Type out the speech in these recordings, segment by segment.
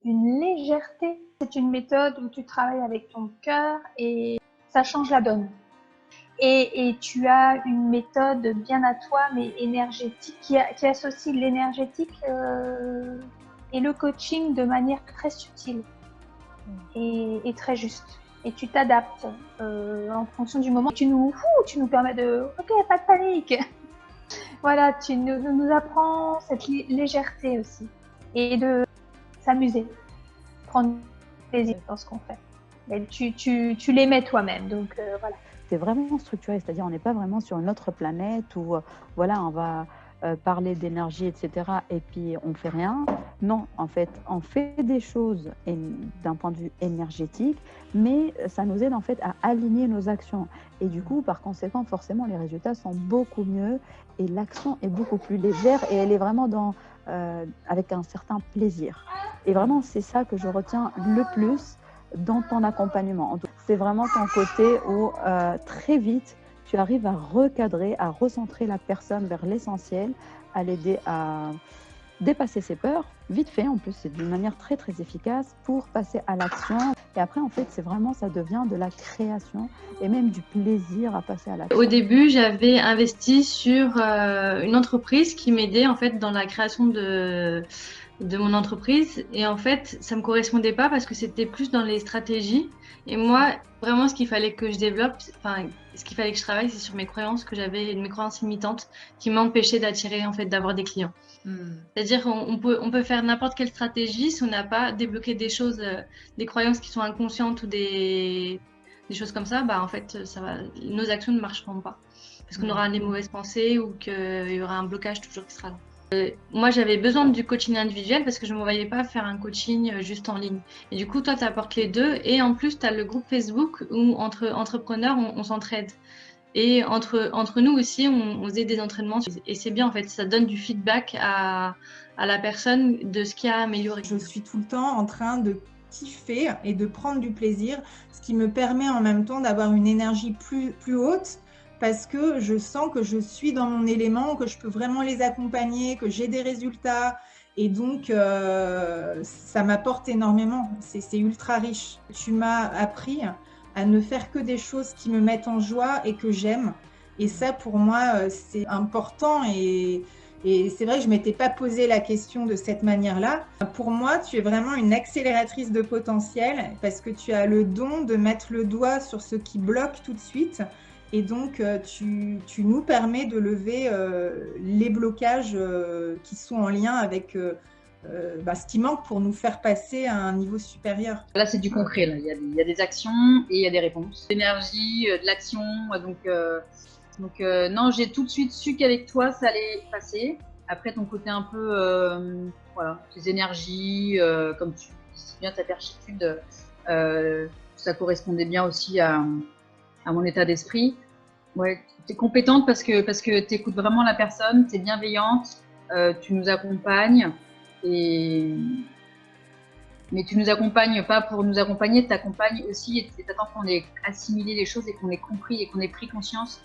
d'une légèreté. C'est une méthode où tu travailles avec ton cœur et ça change la donne. Et tu as une méthode bien à toi, mais énergétique, qui associe l'énergétique et le coaching de manière très subtile et très juste. Et tu t'adaptes en fonction du moment. Tu nous permets de « Ok, pas de panique !» Voilà, tu nous apprends cette légèreté aussi. Et de s'amuser, prendre plaisir dans ce qu'on fait. Et tu l'aimais toi-même, donc voilà. C'est vraiment structuré, c'est-à-dire on n'est pas vraiment sur une autre planète où voilà, on va parler d'énergie, etc. et puis on fait rien. Non, en fait, on fait des choses d'un point de vue énergétique, mais ça nous aide en fait à aligner nos actions. Et du coup, par conséquent, forcément, les résultats sont beaucoup mieux et l'action est beaucoup plus légère et elle est vraiment avec un certain plaisir. Et vraiment, c'est ça que je retiens le plus dans ton accompagnement. C'est vraiment ton côté où très vite, tu arrives à recadrer, à recentrer la personne vers l'essentiel, à l'aider à dépasser ses peurs, vite fait en plus, c'est d'une manière très très efficace pour passer à l'action. Et après, en fait, c'est vraiment, ça devient de la création et même du plaisir à passer à l'action. Au début, j'avais investi sur une entreprise qui m'aidait en fait dans la création de mon entreprise et en fait ça me correspondait pas parce que c'était plus dans les stratégies et moi vraiment ce qu'il fallait que je développe, enfin ce qu'il fallait que je travaille, c'est sur mes croyances que j'avais, mes croyances limitantes qui m'empêchaient d'attirer en fait, d'avoir des clients. C'est-à-dire on peut faire n'importe quelle stratégie si on n'a pas débloqué des choses, des croyances qui sont inconscientes ou des choses comme ça, bah en fait nos actions ne marcheront pas parce qu'on aura des mauvaises pensées ou qu'il y aura un blocage toujours qui sera là. Moi, j'avais besoin du coaching individuel parce que je ne me voyais pas faire un coaching juste en ligne. Et du coup, toi, tu apportes les deux. Et en plus, tu as le groupe Facebook où, entre entrepreneurs, on s'entraide. Et entre nous aussi, on faisait des entraînements. Et c'est bien, en fait, ça donne du feedback à la personne de ce qui a amélioré. Je suis tout le temps en train de kiffer et de prendre du plaisir, ce qui me permet en même temps d'avoir une énergie plus haute, parce que je sens que je suis dans mon élément, que je peux vraiment les accompagner, que j'ai des résultats. Et donc, ça m'apporte énormément. C'est ultra riche. Tu m'as appris à ne faire que des choses qui me mettent en joie et que j'aime. Et ça, pour moi, c'est important. Et c'est vrai que je ne m'étais pas posé la question de cette manière-là. Pour moi, tu es vraiment une accélératrice de potentiel parce que tu as le don de mettre le doigt sur ce qui bloque tout de suite. Et donc, tu nous permets de lever les blocages qui sont en lien avec ce qui manque pour nous faire passer à un niveau supérieur. Là, c'est du concret. Là. Il y a des actions et il y a des réponses. L'énergie, de l'action. Donc non, j'ai tout de suite su qu'avec toi, ça allait passer. Après, ton côté un peu, voilà, tes énergies, comme tu dis si bien, ta perchitude, ça correspondait bien aussi à mon état d'esprit. Ouais, tu es compétente parce que tu écoutes vraiment la personne, tu es bienveillante, tu nous accompagnes. Mais tu nous accompagnes pas pour nous accompagner, tu t'accompagnes aussi et t'attends qu'on ait assimilé les choses et qu'on ait compris et qu'on ait pris conscience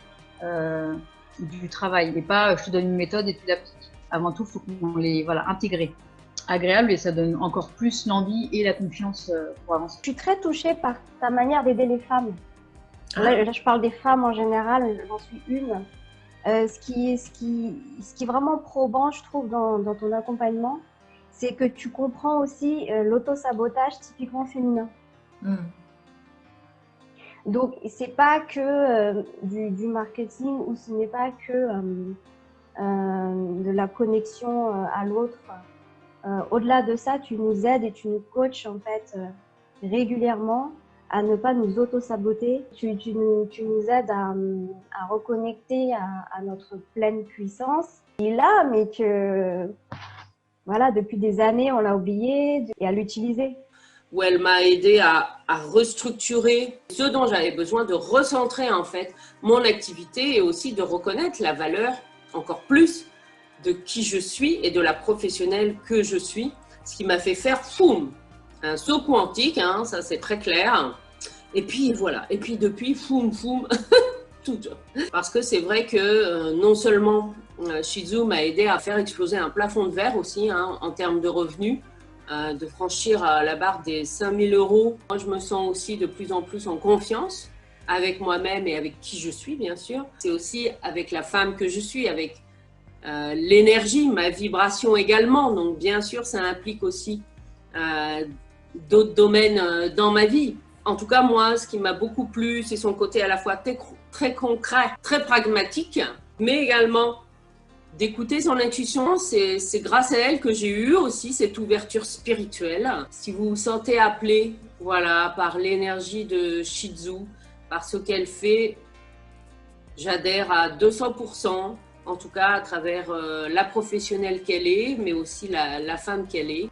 du travail. Et pas je te donne une méthode et tu l'appliques. Avant tout, il faut qu'on les intégrer. Agréable et ça donne encore plus l'envie et la confiance pour avancer. Je suis très touchée par ta manière d'aider les femmes. Là, je parle des femmes en général, j'en suis une. Ce qui est vraiment probant, je trouve, dans ton accompagnement, c'est que tu comprends aussi l'auto-sabotage typiquement féminin. Donc, c'est pas que du marketing ou ce n'est pas que de la connexion à l'autre. Au-delà de ça, tu nous aides et tu nous coaches en fait régulièrement à ne pas nous auto-saboter. Tu nous aides à reconnecter à notre pleine puissance. Et là, mais que voilà, depuis des années, on l'a oublié et à l'utiliser. Où elle m'a aidé à restructurer ce dont j'avais besoin, de recentrer en fait mon activité et aussi de reconnaître la valeur encore plus de qui je suis et de la professionnelle que je suis, ce qui m'a fait faire foum, un saut quantique, hein, ça c'est très clair. Et puis voilà, et puis depuis foum, tout. Parce que c'est vrai que non seulement Shizu m'a aidé à faire exploser un plafond de verre aussi, hein, en termes de revenus, de franchir la barre des 5000 €. Moi, je me sens aussi de plus en plus en confiance avec moi-même et avec qui je suis, bien sûr. C'est aussi avec la femme que je suis, avec l'énergie, ma vibration également. Donc, bien sûr, ça implique aussi d'autres domaines dans ma vie. En tout cas, moi, ce qui m'a beaucoup plu, c'est son côté à la fois très concret, très pragmatique, mais également d'écouter son intuition. C'est grâce à elle que j'ai eu aussi cette ouverture spirituelle. Si vous vous sentez appelé, voilà, par l'énergie de Shih Tzu, par ce qu'elle fait, j'adhère à 200%, en tout cas à travers la professionnelle qu'elle est, mais aussi la femme qu'elle est.